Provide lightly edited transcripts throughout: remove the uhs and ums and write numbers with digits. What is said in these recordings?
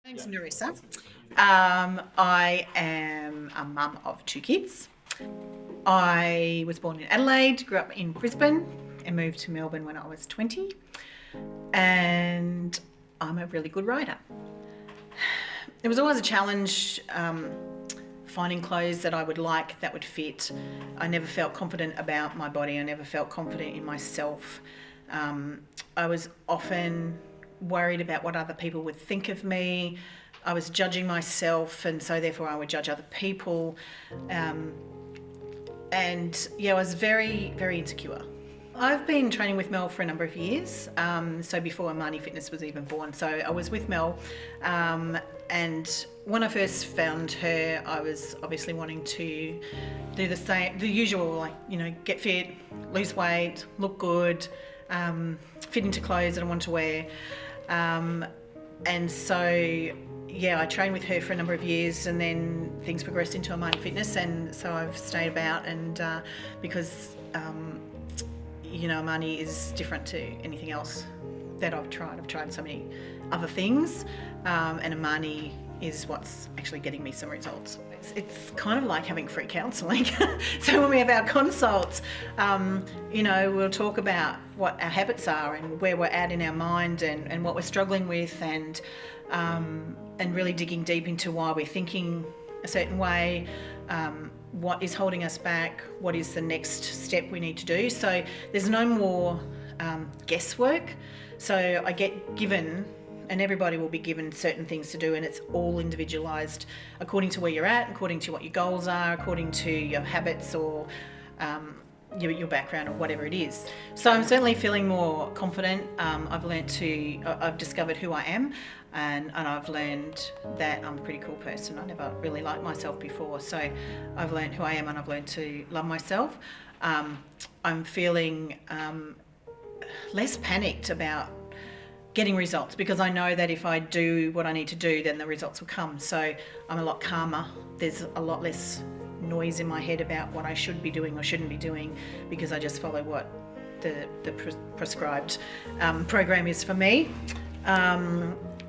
My name's Nerissa. I am a mum of 2 kids. I was born in Adelaide, grew up in Brisbane and moved to Melbourne when I was 20. And I'm a really good writer. It was always a challenge finding clothes that I would like, that would fit. I never felt confident about my body. I never felt confident in myself. I was often worried about what other people would think of me. I was judging myself, and so therefore I would judge other people. And yeah, I was very, very insecure. I've been training with Mel for a number of years, so before Imani Fitness was even born. So I was with Mel, and when I first found her, I was obviously wanting to do the usual, like, you know, get fit, lose weight, look good, fit into clothes that I want to wear. And so, yeah, I trained with her for a number of years, and then things progressed into Imani Fitness, and so I've stayed about, and because you know, Imani is different to anything else that I've tried. I've tried so many other things, and Imani is what's actually getting me some results. It's kind of like having free counselling. So when we have our consults, you know, we'll talk about what our habits are and where we're at in our mind, and what we're struggling with, and really digging deep into why we're thinking a certain way, what is holding us back, what is the next step we need to do. So there's no more guesswork. So I get given, and everybody will be given certain things to do, and it's all individualised according to where you're at, according to what your goals are, according to your habits, or your background, or whatever it is. So I'm certainly feeling more confident. I've discovered who I am, and I've learned that I'm a pretty cool person. I never really liked myself before, so I've learned who I am, and I've learned to love myself. I'm feeling less panicked about getting results, because I know that if I do what I need to do, then the results will come. So I'm a lot calmer. There's a lot less noise in my head about what I should be doing or shouldn't be doing, because I just follow what the prescribed program is for me.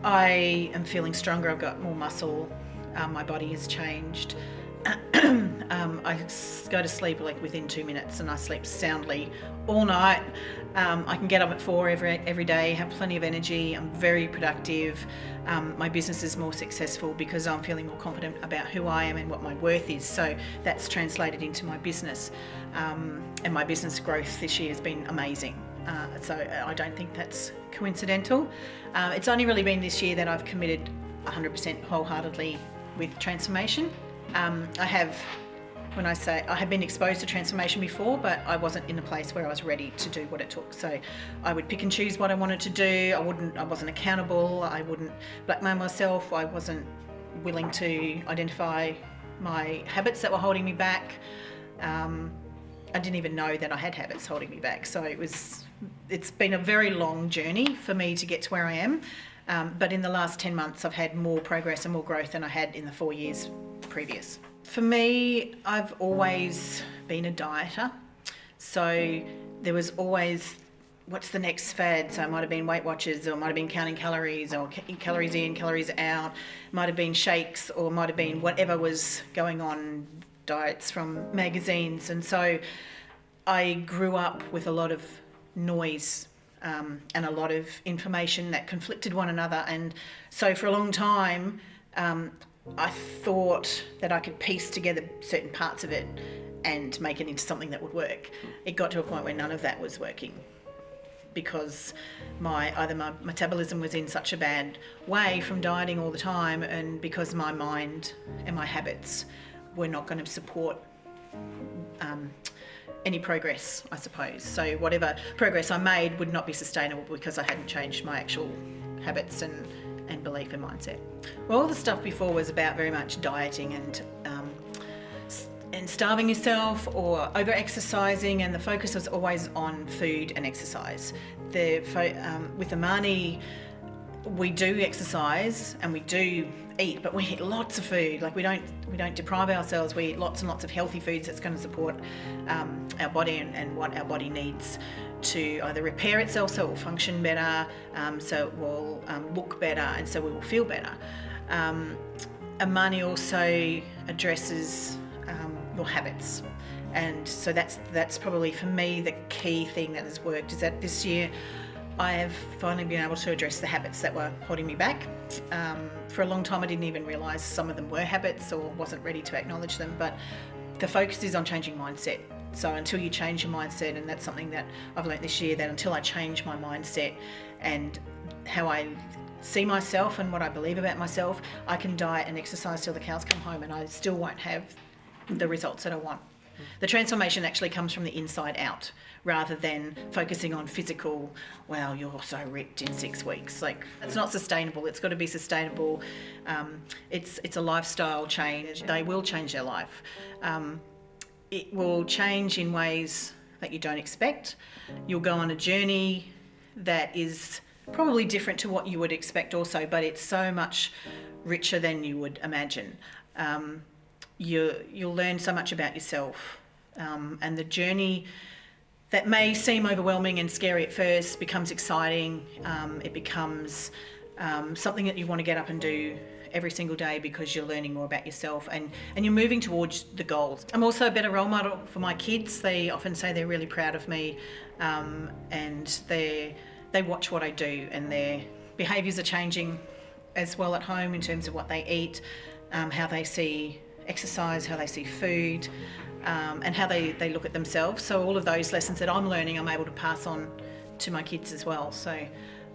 I am feeling stronger. I've got more muscle. My body has changed. I go to sleep like within 2 minutes, and I sleep soundly all night. I can get up at 4 every day, have plenty of energy. I'm very productive. My business is more successful because I'm feeling more confident about who I am and what my worth is. So that's translated into my business. And my business growth this year has been amazing. So I don't think that's coincidental. It's only really been this year that I've committed 100% wholeheartedly with transformation. I have been exposed to transformation before, but I wasn't in a place where I was ready to do what it took. So I would pick and choose what I wanted to do. I wasn't accountable. I wouldn't blackmail myself. I wasn't willing to identify my habits that were holding me back. I didn't even know that I had habits holding me back. So it's been a very long journey for me to get to where I am. But in the last 10 months, I've had more progress and more growth than I had in the 4 years previous. For me, I've always been a dieter. So there was always, what's the next fad? So it might have been Weight Watchers, or it might have been counting calories, or calories in, calories out. It might have been shakes, or it might have been whatever was going on, diets from magazines. And so I grew up with a lot of noise and a lot of information that conflicted one another. And so for a long time, I thought that I could piece together certain parts of it and make it into something that would work. It got to a point where none of that was working, because either my metabolism was in such a bad way from dieting all the time, and because my mind and my habits were not going to support any progress, I suppose. So whatever progress I made would not be sustainable, because I hadn't changed my actual habits and belief and mindset. Well, all the stuff before was about very much dieting and starving yourself or over-exercising, and the focus was always on food and exercise. With Imani, we do exercise and we do eat, but we eat lots of food. Like we don't deprive ourselves. We eat lots and lots of healthy foods that's going to support our body and what our body needs to either repair itself so it will function better, so it will look better, and so we will feel better. Imani also addresses your habits, and so that's probably for me the key thing that has worked, is that this year I have finally been able to address the habits that were holding me back. For a long time I didn't even realise some of them were habits, or wasn't ready to acknowledge them, but the focus is on changing mindset. So until you change your mindset, and that's something that I've learnt this year, that until I change my mindset and how I see myself and what I believe about myself, I can diet and exercise till the cows come home and I still won't have the results that I want. The transformation actually comes from the inside out, rather than focusing on physical, wow, you're so ripped in 6 weeks. Like, it's not sustainable. It's got to be sustainable. It's a lifestyle change. They will change their life. It will change in ways that you don't expect. You'll go on a journey that is probably different to what you would expect also, but it's so much richer than you would imagine. You'll learn so much about yourself, and the journey that may seem overwhelming and scary at first becomes exciting. It becomes something that you want to get up and do every single day, because you're learning more about yourself and you're moving towards the goals. I'm also a better role model for my kids. They often say they're really proud of me, and they watch what I do, and their behaviours are changing as well at home in terms of what they eat, how they see exercise, how they see food, and how they look at themselves. So all of those lessons that I'm learning, I'm able to pass on to my kids as well. So,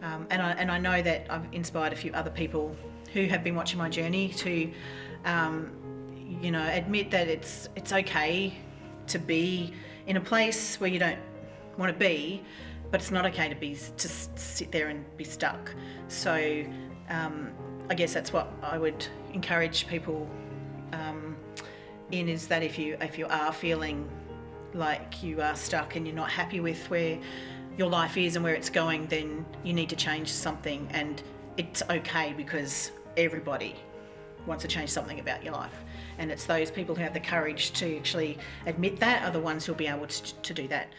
and I know that I've inspired a few other people who have been watching my journey to, admit that it's okay to be in a place where you don't want to be, but it's not okay to sit there and be stuck. So I guess that's what I would encourage people in, is that if you are feeling like you are stuck and you're not happy with where your life is and where it's going, then you need to change something, and it's okay, because everybody wants to change something about your life, and it's those people who have the courage to actually admit that are the ones who'll be able to do that.